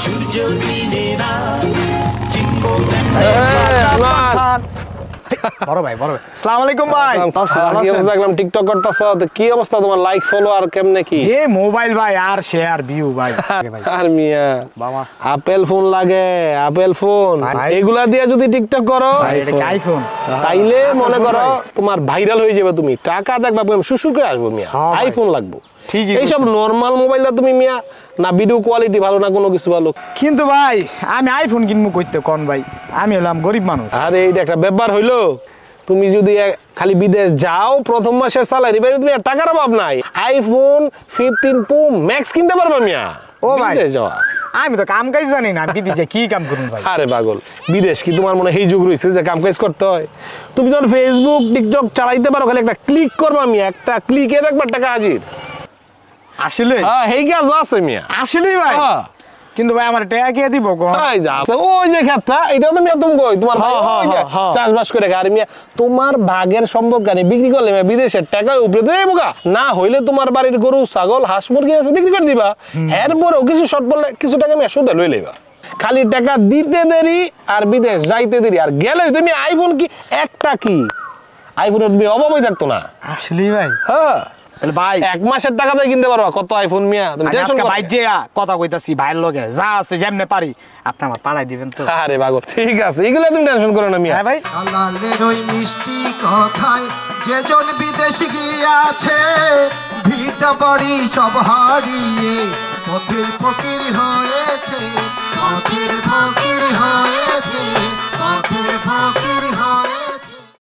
সূর্য দিনে না চিনবো বড় ভাই আসসালামু আলাইকুম ভাই। কি অবস্থা? দেখলাম টিকটক করতেছ, কি অবস্থা তোমার? লাইক ফলো আর কেমনে কি? যে মোবাইল ভাই আর শেয়ার ভিউ ভাই। আর মিয়া বাবা আপেল ফোন লাগে, আপেল ফোন এগুলা দিয়ে যদি টিকটক করো এটা কি আইফোন? তাইলে মনে করো তোমার ভাইরাল হয়ে যাবে, তুমি টাকা দেখবা সুসুর করে আসবো মিয়া। আইফোন লাগবে ঠিকই। এইসব নরমাল মোবাইল তুমি মিয়া না ভিডিও কোয়ালিটি ভালো না কোনো কিছু ভালো। কিন্তু ভাই আমি আইফোন কিনবো কইতে কোন ভাই, আমি হলাম গরিব মানুষ। আরে এইটা একটা ব্যাপার হইলো, তুমি যদি খালি বিদেশ যাও প্রথম মাসের স্যালারি বাইরে তুমি টাকার অভাব নাই, আইফোন 15 প্রো ম্যাক্স কিনতে পারবা মিয়া। ও ভাই বিদেশ যাওয়া আমি তো কাম কাজ জানি না, বিদেশে কি কাম করুন ভাই? আরে পাগল, বিদেশ কি তোমার মনে এই যুগ রয়েছে যে কাম কাজ করতে হয়? তুমি যখন ফেসবুক টিকটক চালাইতে পারো, খালি একটা ক্লিক করবা মিয়া, একটা ক্লিকে দেখবা টাকা হাজির। আসলে হ্যাঁ এই কাজ আছে মিয়া। আসলেই ভাই? কিন্তু ভাই আমার টাকা কে দিব কোন? ওই যে ক্ষেতটা এটাও তো মিয়া তুমি কই তোমার চাষবাস করে আর মিয়া তোমার ভাগের সম্পদ গানি বিক্রি করলে মিয়া বিদেশের টাকা উপরে দেবো গা, না হইলে তোমার বাড়ির গরু ছাগল হাঁস মুরগি আছে বিক্রি করে দিবা, এরপরেও কিছু শর্ট পড়লে কিছু টাকা মিয়া সুদে লই লইবা। খালি টাকা দিতে দেরি আর বিদেশ যাইতে দেরি, আর গেলে তুমি আইফোন কি একটা কি আইফোনের তুমি অভাবই থাকতো না। আসলেই ভাই? হ্যাঁ ভাই এক মাসের টাকা দিয়ে কিনতে পারবা কত আইফোন মিয়া। তুমি টেনশন করো না। ভাই যে কথা কইতাছি ভাইয়ের লগে যা আছে যেমনে পারি আপনি আমার পাড়ায় দিবেন তো? আরে পাগল ঠিক আছে, এগুলো তুমি টেনশন করো না মিয়া। হ্যাঁ ভাই। আলালের ওই মিষ্টি কথায় যেজন বিদেশ গিয়াছে ভিটা বাড়ি সব হারিয়ে পথের ফকির হয়েছে, পথের ফকির হয়েছে, পথের ফকির